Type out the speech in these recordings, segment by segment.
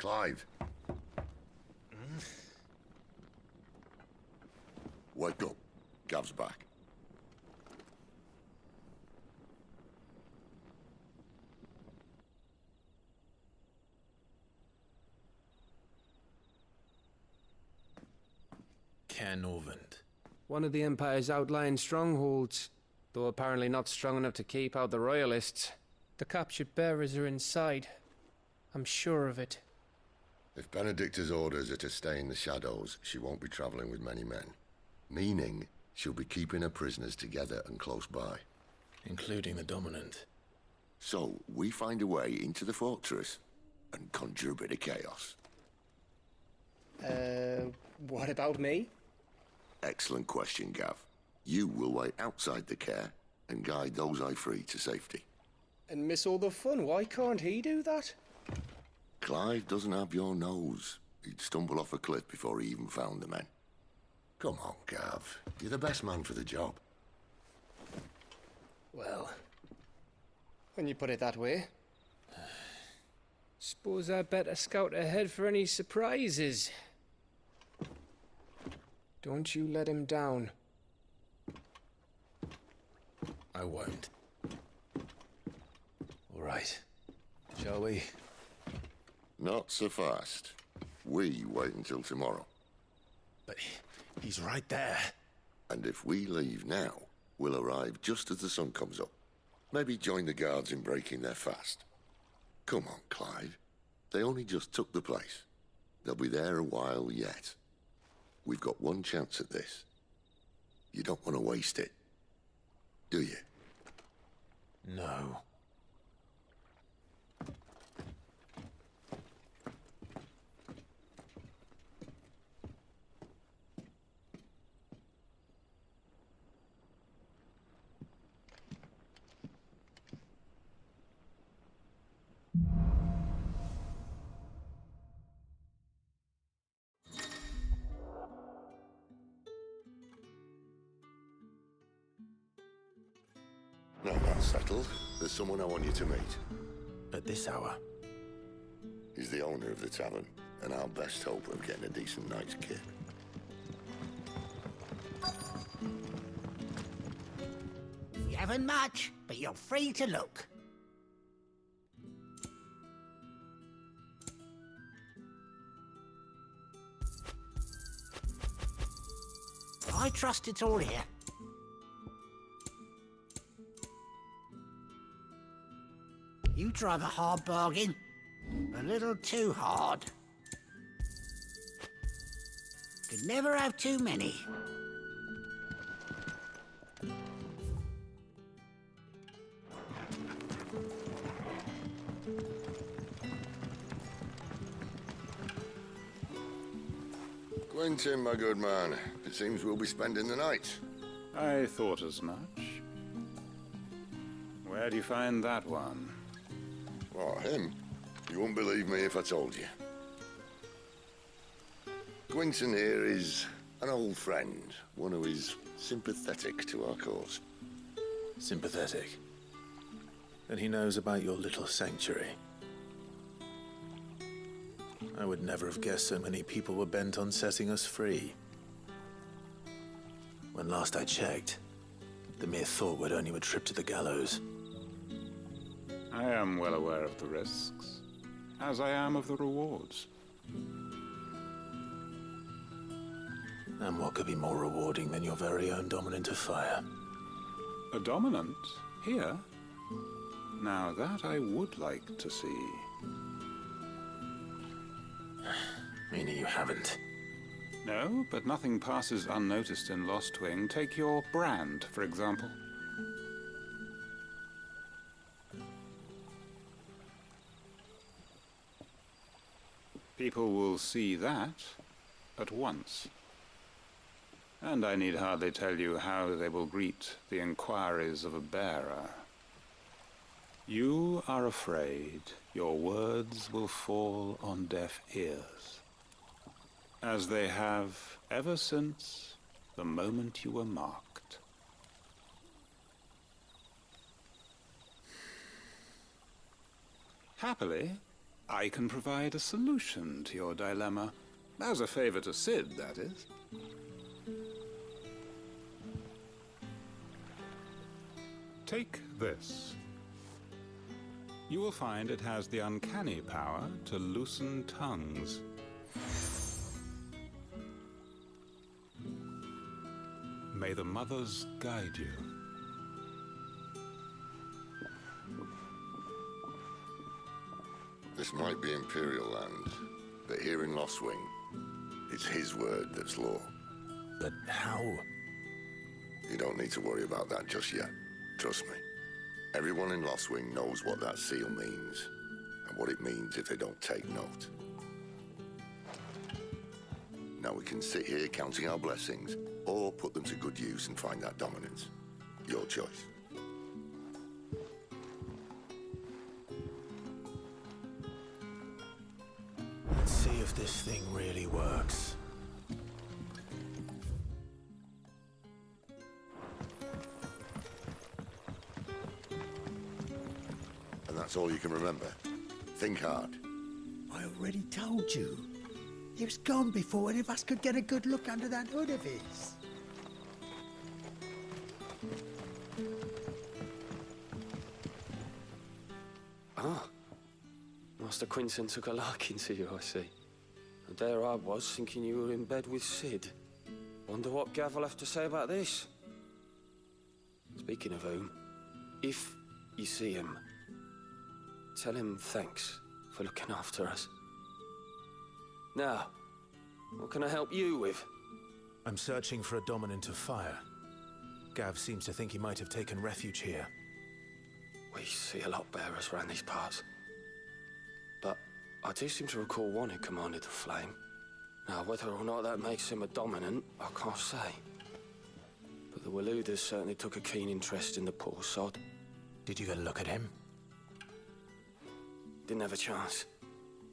Clive. Wake up. Gav's back. Canovant. One of the Empire's outlying strongholds, though apparently not strong enough to keep out the Royalists. The captured bearers are inside. I'm sure of it. If Benedicta's orders are to stay in the shadows, she won't be travelling with many men. Meaning, she'll be keeping her prisoners together and close by. Including the Dominant. So, we find a way into the fortress and conjure a bit of chaos. What about me? Excellent question, Gav. You will wait outside the care and guide those I free to safety. And miss all the fun. Why can't he do that? Clive doesn't have your nose. He'd stumble off a cliff before he even found the men. Come on, Gav. You're the best man for the job. Well, when you put it that way. Suppose I'd better scout ahead for any surprises. Don't you let him down. I won't. All right. Shall we? Not so fast. We wait until tomorrow. But he's right there. And if we leave now, we'll arrive just as the sun comes up. Maybe join the guards in breaking their fast. Come on, Clive. They only just took the place. They'll be there a while yet. We've got one chance at this. You don't want to waste it, do you? No. Now that's settled. There's someone I want you to meet. At this hour? He's the owner of the tavern, and our best hope of getting a decent night's kip. We haven't much, but you're free to look. I trust it's all here. You drive a hard bargain. A little too hard. Could never have too many. Quentin, my good man. It seems we'll be spending the night. I thought as much. Where do you find that one? Oh, him? You wouldn't believe me if I told you. Quentin here is an old friend, one who is sympathetic to our cause. Sympathetic. And he knows about your little sanctuary. I would never have guessed so many people were bent on setting us free. When last I checked, the mere thought would earn you a trip to the gallows. I am well aware of the risks, as I am of the rewards. And what could be more rewarding than your very own dominant of fire? A dominant? Here? Now that I would like to see. Meaning you haven't. No, but nothing passes unnoticed in Lostwing. Take your brand, for example. People will see that at once. And I need hardly tell you how they will greet the inquiries of a bearer. You are afraid your words will fall on deaf ears, as they have ever since the moment you were marked. Happily, I can provide a solution to your dilemma. As a favor to Sid, that is. Take this. You will find it has the uncanny power to loosen tongues. May the mothers guide you. This might be Imperial land, but here in Lost Wing, it's his word that's law. But how? You don't need to worry about that just yet. Trust me. Everyone in Lost Wing knows what that seal means, and what it means if they don't take note. Now we can sit here counting our blessings, or put them to good use and find that dominance. Your choice. Let's see if this thing really works. And that's all you can remember. Think hard. I already told you. He was gone before any of us could get a good look under that hood of his. Ah. Master Quinton took a liking to you, I see. And there I was, thinking you were in bed with Sid. Wonder what Gav will have to say about this. Speaking of whom, if you see him, tell him thanks for looking after us. Now, what can I help you with? I'm searching for a dominant of fire. Gav seems to think he might have taken refuge here. We see a lot bearers around these parts. But I do seem to recall one who commanded the flame. Now, whether or not that makes him a dominant, I can't say. But the Waluders certainly took a keen interest in the poor sod. Did you get a look at him? Didn't have a chance.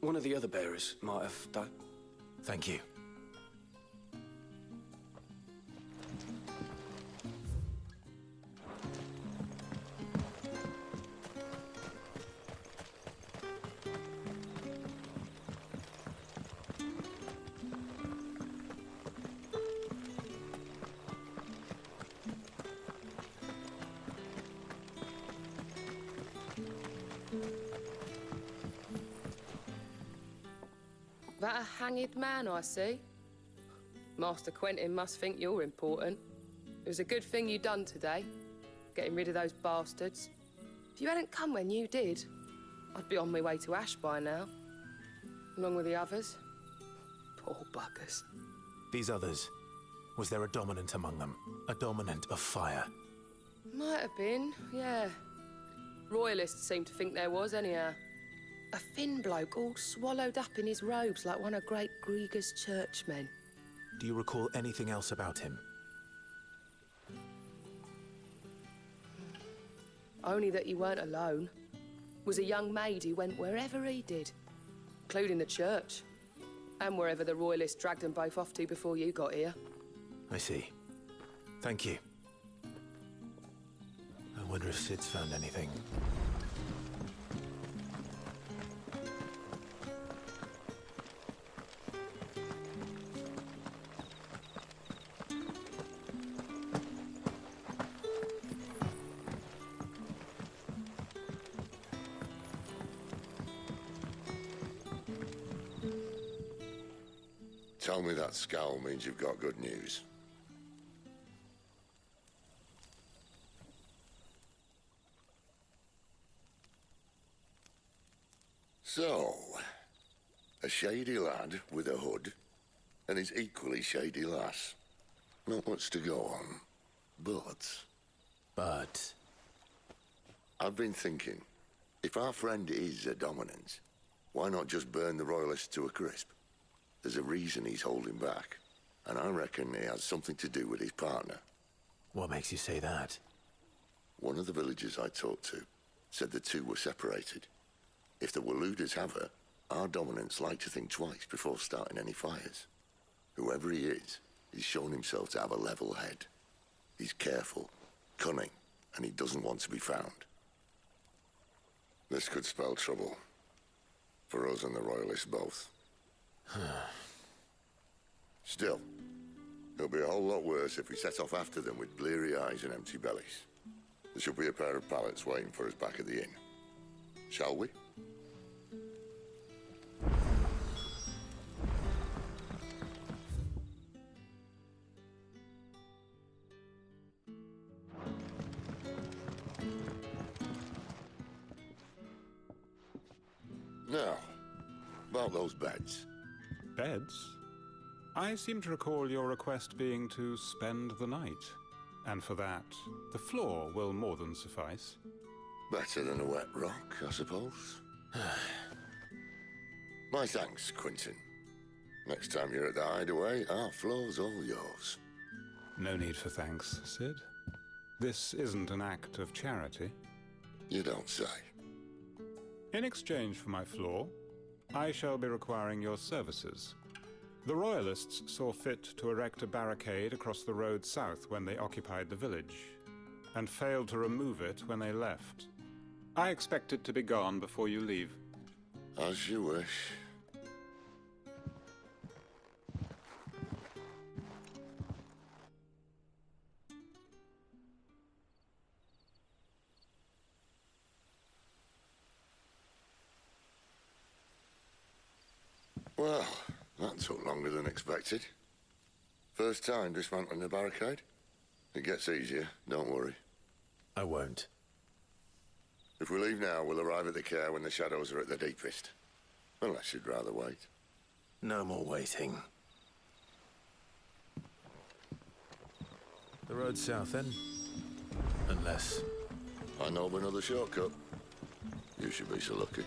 One of the other bearers might have done. Thank you. That a hanged man, I see. Master Quentin must think you're important. It was a good thing you done today, getting rid of those bastards. If you hadn't come when you did, I'd be on my way to Ash by now, along with the others. Poor buggers. These others, was there a dominant among them? A dominant of fire? Might have been, yeah. Royalists seem to think there was, anyhow. A thin bloke all swallowed up in his robes like one of Great Grieger's churchmen. Do you recall anything else about him? Only that he weren't alone. Was a young maid who went wherever he did, including the church, and wherever the Royalists dragged them both off to before you got here. I see. Thank you. I wonder if Sid's found anything. Tell me that scowl means you've got good news. So, a shady lad with a hood, and his equally shady lass. Not much to go on, But... I've been thinking, if our friend is a dominant, why not just burn the Royalists to a crisp? There's a reason he's holding back, and I reckon it has something to do with his partner. what makes you say that? One of the villagers I talked to said the two were separated. If the Waluders have her, our dominants like to think twice before starting any fires. Whoever he is, he's shown himself to have a level head. He's careful, cunning, and he doesn't want to be found. This could spell trouble. for us and the Royalists both. Still, it'll be a whole lot worse if we set off after them with bleary eyes and empty bellies. There should be a pair of pallets waiting for us back at the inn. Shall we? Now, about those beds. Beds? I seem to recall your request being to spend the night. And for that, the floor will more than suffice. Better than a wet rock, I suppose. My thanks, Quentin. Next time you're at the hideaway, our floor's all yours. No need for thanks, Sid. This isn't an act of charity. You don't say. In exchange for my floor, I shall be requiring your services. The Royalists saw fit to erect a barricade across the road south when they occupied the village, and failed to remove it when they left. I expect it to be gone before you leave. As you wish. Well, that took longer than expected. First time dismantling the barricade? It gets easier, don't worry. I won't. If we leave now, we'll arrive at the care when the shadows are at their deepest. Unless you'd rather wait. No more waiting. The road south, then? Unless... I know of another shortcut. You should be so lucky.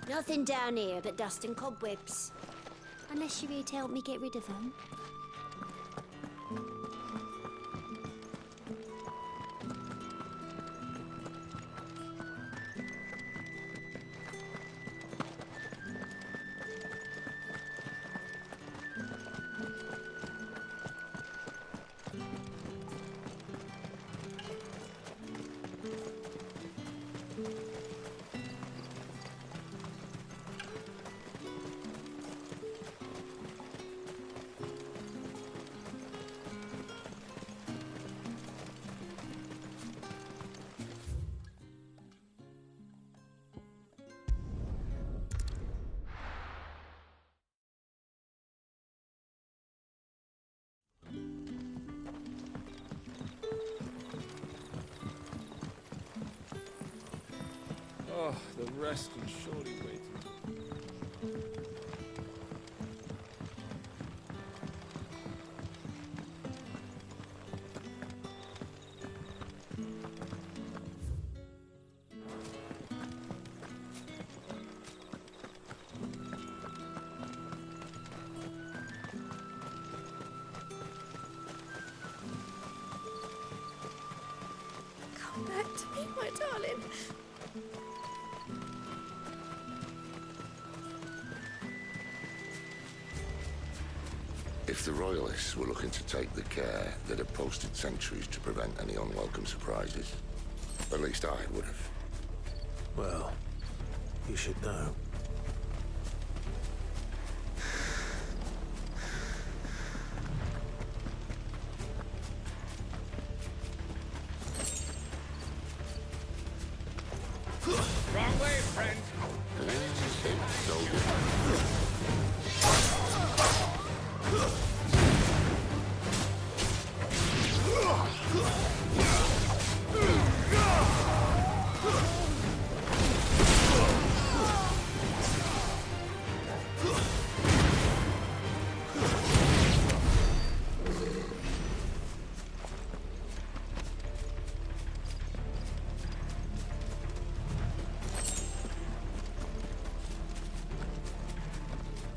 Nothing down here but dust and cobwebs. Unless you're here to help me get rid of them. Oh, the rest can surely wait. Come back to me, my darling. If the Royalists were looking to take the care, they'd have posted sentries to prevent any unwelcome surprises. At least I would have. Well, you should know. Wrong way, friend!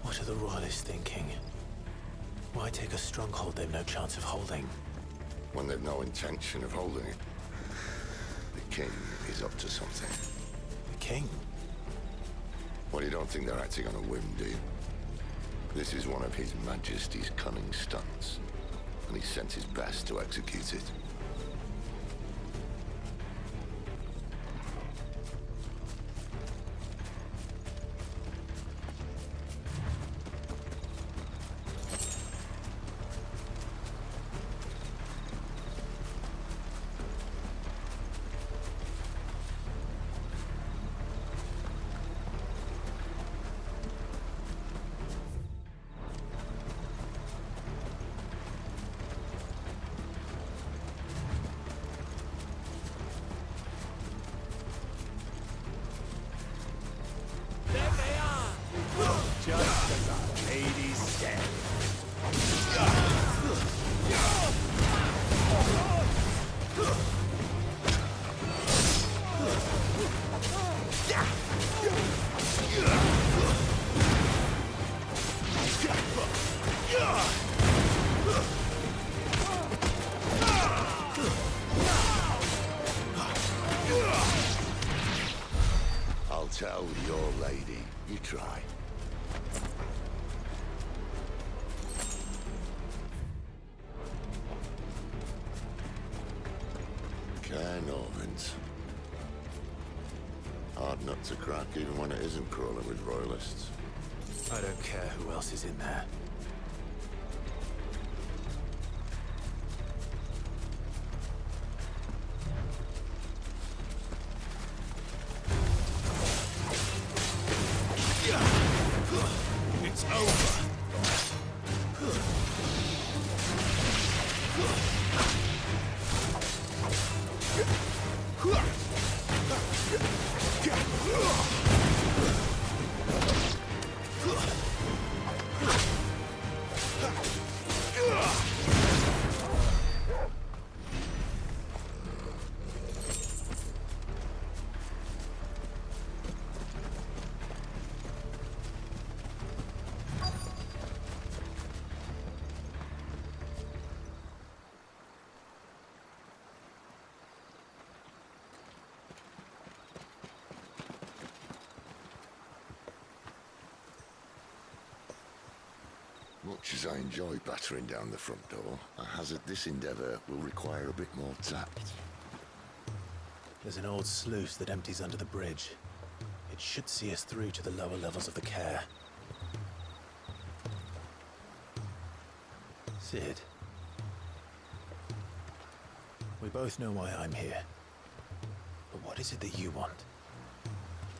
What are the Royalists thinking? Why take a stronghold they've no chance of holding? When they've no intention of holding it. king is up to something. The king? Well, you don't think they're acting on a whim, do you? This is one of His Majesty's cunning stunts, and he sent his best to execute it. I'll tell your lady. You try. Norvins. Hard nut to crack even when it isn't crawling with royalists. I don't care who else is in there. It's over. Much as I enjoy battering down the front door, I hazard this endeavour will require a bit more tact. There's an old sluice that empties under the bridge. It should see us through to the lower levels of the care. Sid. We both know why I'm here. But what is it that you want?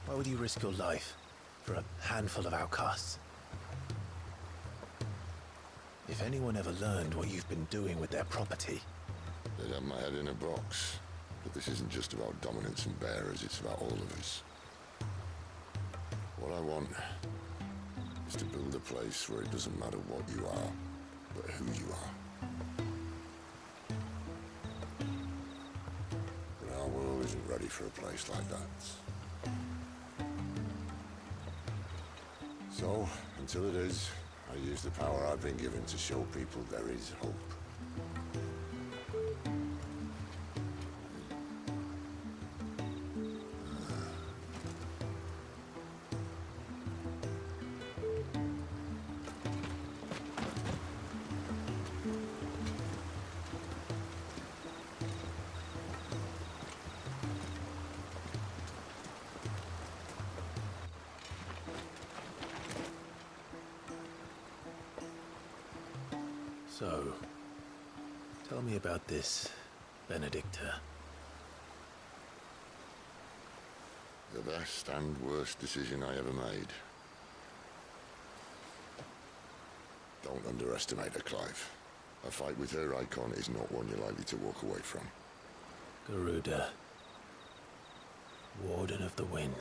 Why would you risk your life for a handful of outcasts? If anyone ever learned what you've been doing with their property... They'd have my head in a box. But this isn't just about dominance and bearers, it's about all of us. What I want is to build a place where it doesn't matter what you are, but who you are. But our world isn't ready for a place like that. So, until it is, I use the power I've been given to show people there is hope. So, tell me about this, Benedicta. The best and worst decision I ever made. Don't underestimate her, Clive. A fight with her icon is not one you're likely to walk away from. Garuda, Warden of the Wind.